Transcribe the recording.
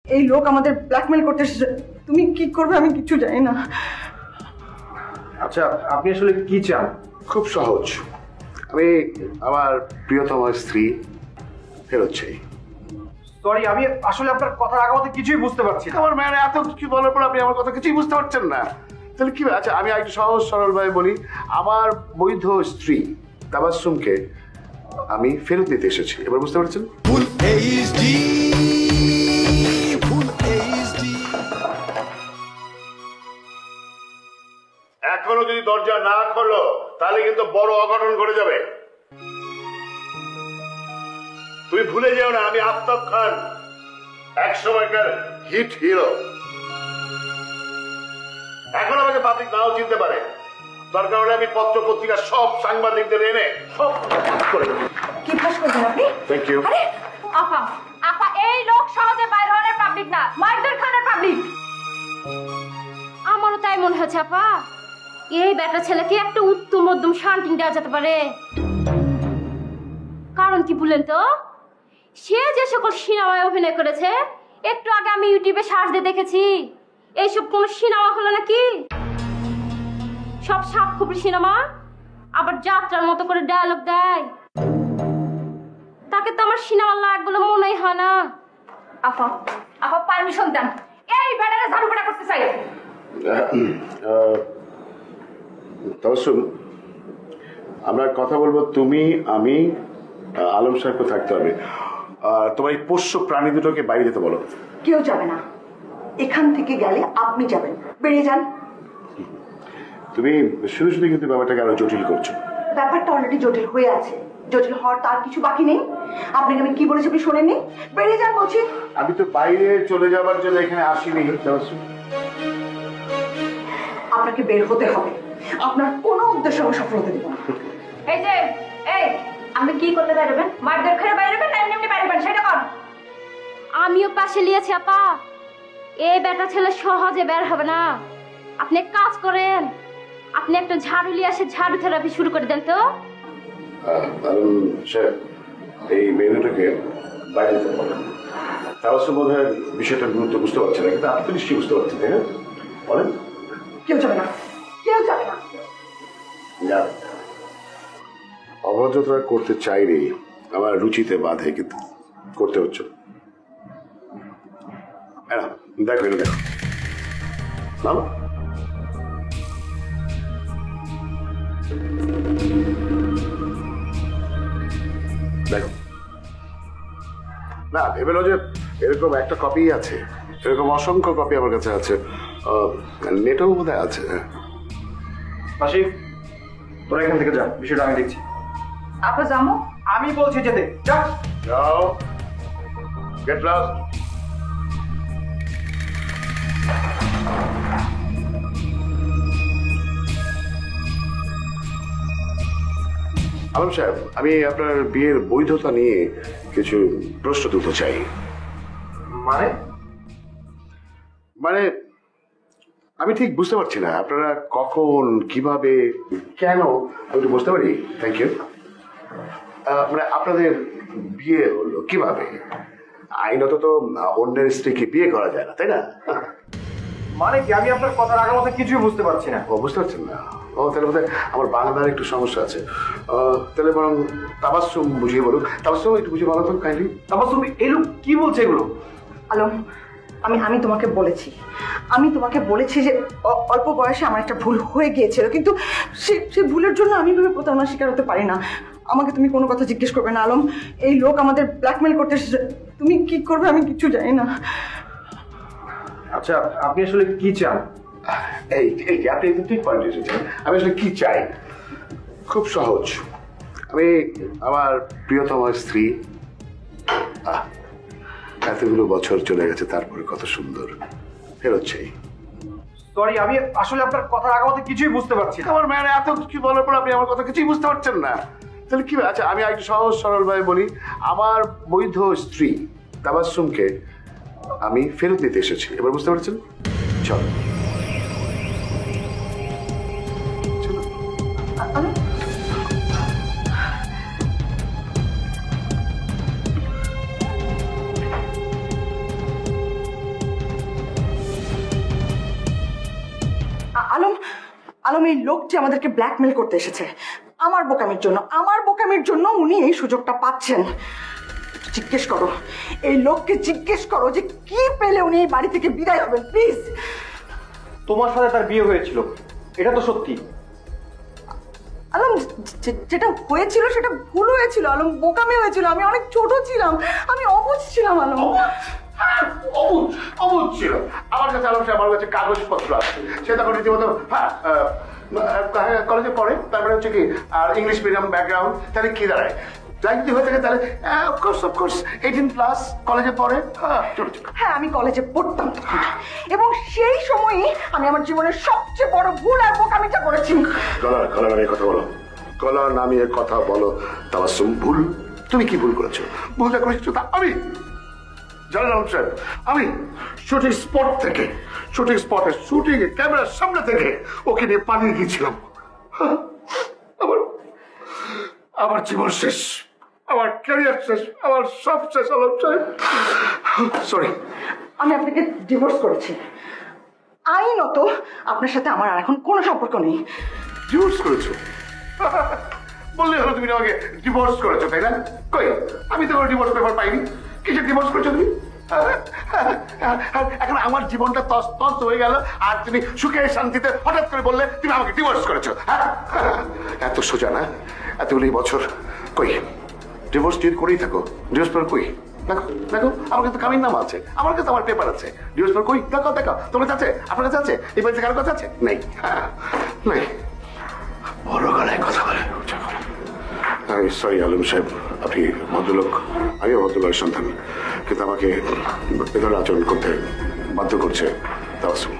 এই লোক আমাদের ব্ল্যাকমেল করতে এসেছে। তুমি কি করবে আমি কিছু জানি না। আচ্ছা, আপনি আসলে কি চান? খুব সহজ, আমি আমার প্রিয়তম স্ত্রী ফেরত চাই। সরি, আমি আসলে আপনার কথার আগামাতে কিছুই বুঝতে পারছি না। আমার মেয়ের এত কিছু বলার পর আপনি আমার কথা কিছুই বুঝতে পারছেন না, তাহলে কি? আচ্ছা, আমি একটু সহজ সরল ভাবে বলি, আমার বৈধ স্ত্রী তাবাসসুমকে আমি ফেরত দিতে এসেছি। এবার বুঝতে পারছেন? এখনো যদি দরজা না খোলো তাহলে কিন্তু বড় অঘটন ঘটে যাবে। তুমি ভুলে যেও না, আমি আফতাব খান, এক সময়কার হিট হিরো। এখন আমাকে পাবলিক নাও চিনতে পারে, দরকার হলে আমি পত্র পত্রিকা সব সাংবাদিকদের এনে সব করে দেবো। কি ফাঁস করবেন আপনি? Thank you. আপা আপা, এই লোক সহজে বাইরে হওয়ার পাবলিক না, মারদের খানের পাবলিক। আমারও তাই মনে হচ্ছে আপা, এই বেটা ছেলেকে একটা উত্তম মধ্যম শান্তি দেওয়া যেতে পারে। কারণ কি বলেন তো, সে যে সকল সিনেমায় অভিনয় করেছে, একটু আগে আমি ইউটিউবে সার্চ দিয়ে দেখেছি, এইসব কোন সিনেমা হলো নাকি? সব সাপখুপি সিনেমা, আবার যাত্রার মতো করে ডায়লগ দেয়। তাকে তো আমার সিনেমা লাগবে বলে মনেই হয় না। আপা আপা, পারমিশন দেন, এই বেটারে ঝাড়ু পেটা করতে চাই। তাবাসসুম, আমরা কথা বলবো তুমি, আমি, আলম সাহেবকে থাকতে হবে। তোমার এই পোষ্য প্রাণী দুটোকে বাইরে যেতে বলো। কেউ যাবে না, এখান থেকে গেলে আপনি যাবেন, বেরিয়ে যান। তুমি শুধু শুধু কিন্তু ব্যাপারটাকে আরো জটিল করছো। ব্যাপারটা অলরেডি জটিল হয়ে আছে, জটিল হওয়ার তার কিছু বাকি নেই। আপনাকে আমি কি বলেছি আপনি শোনেননি? বেরিয়ে যান বলছি। আমি তো বাইরে চলে যাবার জন্য এখানে আসিনি তাবাসসুম। আপনাকে বের হতে হবে, আপনার কোনো উদ্দেশ্য আমি সফল হতে দেব না। এই যে, এই আপনি কি করতে বাইরেবেন? মারদের খেয়ে বাইরেবেন না এমনি এমনি বাইরেবেন, সেটা কর। আমিও পাশে লিয়েছি আপা, এই বেটা ছেলে সহজে বের হবে না। আপনি এক কাজ করেন, আপনি একটা ঝাড়ু নিয়ে এসে ঝাড়ু থেরাপি শুরু করে দেন তো। আলম সাহেব, এই মেয়েটাকে বাইরে যেতে বলেন। তাবাসসুম বোধ হয় বিষয়টার গুরুত্ব বুঝতে পারছে না, কিন্তু আপনি তো নিশ্চয়ই বুঝতে পারছেন, তাই না? বলেন। কেউ যাবে না, কেউ যাবে না। না, অভদ্রতা করতে চাইনি, আমার রুচিতে বাধে, কিন্তু করতে হচ্ছে। দেখো দেখো, নাম দেখো না, ভেবে যে এরকম একটা কপি আছে, এরকম অসংখ্য কপি আমার কাছে আছে, নেটেও বোধহয় আছে। মাসি, তোরা এখান থেকে যা, বিষয়টা আমি দেখছি। আপনার জামো আমি বলছি যেতে, যা। যাও, গেট লস্ট। আলম সাহেব, আমি আপনার বিয়ের বৈধতা নিয়ে কিছু প্রশ্ন তুলতে চাই। মানে? মানে আমি ঠিক বুঝতে পারছি না আপনারা কখন, কিভাবে, কেন, আমি একটু বুঝতে পারি? Thank you. মানে আপনাদের বিয়ে হলো কিভাবে? আইনত তো অন্যের স্ত্রীকে বিয়ে করা যায় না, তাই না? মানে কি? আমি আপনার কথার আগামাতে কিছুই বুঝতে পারছি না। ও, বুঝতে পারছেন না? ও, তাহলে বোধহয় আমার বাংলার একটু সমস্যা আছে। তাহলে বরং তাবাসসুম বুঝিয়ে বলুন। তাবাসসুম, একটু বুঝিয়ে বলো তো কাইন্ডলি। তাবাসসুম, এই লোক কি বলছে এগুলো? আলম, আমি তোমাকে বলেছি যে অল্প বয়সে আমার একটা ভুল হয়ে গিয়েছিল, কিন্তু সেই ভুলের জন্য আমি ভেবে প্রতারণার শিকার হতে পারি না। আমাকে তুমি কোনো কথা জিজ্ঞেস করবে না আলম, এই লোক আমাদের ব্ল্যাকমেল করতে এসেছে। তুমি কি করবে আমি কিছু জানি না। আচ্ছা, আপনি আসলে কি চান? এই আপনি ঠিক পয়েন্ট এসেছেন। আমি আসলে কি চাই? খুব সহজ, আমি আমার প্রিয়তম স্ত্রী, এতগুলো বছর চলে গেছে, তারপরে কত সুন্দর, ফেরত চাই। সরি, আমি আসলে আপনার কথার আগামাতে কিছুই বুঝতে পারছি না। আমার মেয়ের এত কিছু বলার পর আপনি আমার কথা কিছুই বুঝতে পারছেন না, তাহলে কি? আচ্ছা, আমি একটু সহজ সরল ভাবে বলি, আমার বৈধ স্ত্রী তাবাসসুমকে আমি ফেরত দিতে এসেছি। এবার বুঝতে পারছেন? চলো। আলম, এই লোকটি আমাদেরকে ব্ল্যাকমেল করতে এসেছে আমার বোকামির জন্য উনি এই সুযোগটা পাচ্ছেন। জিজ্ঞেস করো, এই লোককে জিজ্ঞেস করো যে কি পেলে উনি এই বাড়ি থেকে বিদায় হবেন, প্লিজ। তোমার সাথে তার বিয়ে হয়েছিল, এটা তো সত্যি। আলম, যেটা হয়েছিল সেটা ভুল হয়েছিল আলম, বোকামি হয়েছিল। আমি অনেক ছোট ছিলাম, আমি অবুঝ ছিলাম আলম। অবুঝ ছিল। আমার কাছে আলম সাহেব, আমার কাছে কাগজপত্র আছে। সে তখন রীতিমতো কলেজে পড়ে, তারপরে হচ্ছে কি আর ইংলিশ মিডিয়াম ব্যাকগ্রাউন্ড, তাহলে কি দাঁড়ায়? তাই যদি হয়ে থাকে তাহলে অফকোর্স 18+ কলেজে পড়ে। হ্যাঁ, আমি কলেজে পড়তাম তখন, এবং সেই সময়ই আমি আমার জীবনের সবচেয়ে বড় ভুল আর বোকামিটা করেছি। কলা নামিয়ে কথা বলো, কলা নামিয়ে কথা বলো। তাবাসসুম, ভুল? তুমি কি ভুল করেছো? ভুলটা করেছো তা আমি জানেন আলম সাহেব, আমি শুটিং স্পটে শুটিং এ ক্যামেরার সামনে থেকে ওকে নিয়ে পালিয়ে গিয়েছিলাম। আমার জীবন শেষ, আমার ক্যারিয়ার শেষ, আমার সব শেষ আলম সাহেব। সরি। আমি আপনাকে ডিভোর্স করেছি। আইনত আপনার সাথে আমার আর এখন কোনো সম্পর্ক নেই। ডিভোর্স করেছো? বললে হলো তুমি আমাকে ডিভোর্স করেছো, তাই না? কই, আমি তো কোনো ডিভোর্স পেপার পাইনি। কিসের ডিভোর্স করেছো তুমি? এখন আমার জীবনটা তস হয়ে গেল, আর তুমি সুখে শান্তিতে হঠাৎ করে বললে তুমি আমাকে ডিভোর্স করেছো। এত সোজা না? এতগুলি বছর কই ডিভোর্স যদি করেই থাকো, ডিভোর্স পেপার কই? দেখো আমার কাছে কামির নাম আছে, আমার কাছে আমার পেপার আছে। ডিভোর্স পেপার কই? দেখো তোমার কাছে, আপনার কাছে আছে? এই বাড়িতে কারোর কাছে আছে? নেই। বড় গলায় কথা বলে। আমি সরি আলম সাহেব, আপনি ভদ্রলোক, আমিও ভদ্রলোকের সন্তান, কিন্তু আমাকে এ ধরনের আচরণ করতে বাধ্য করছে তাবাসসুম।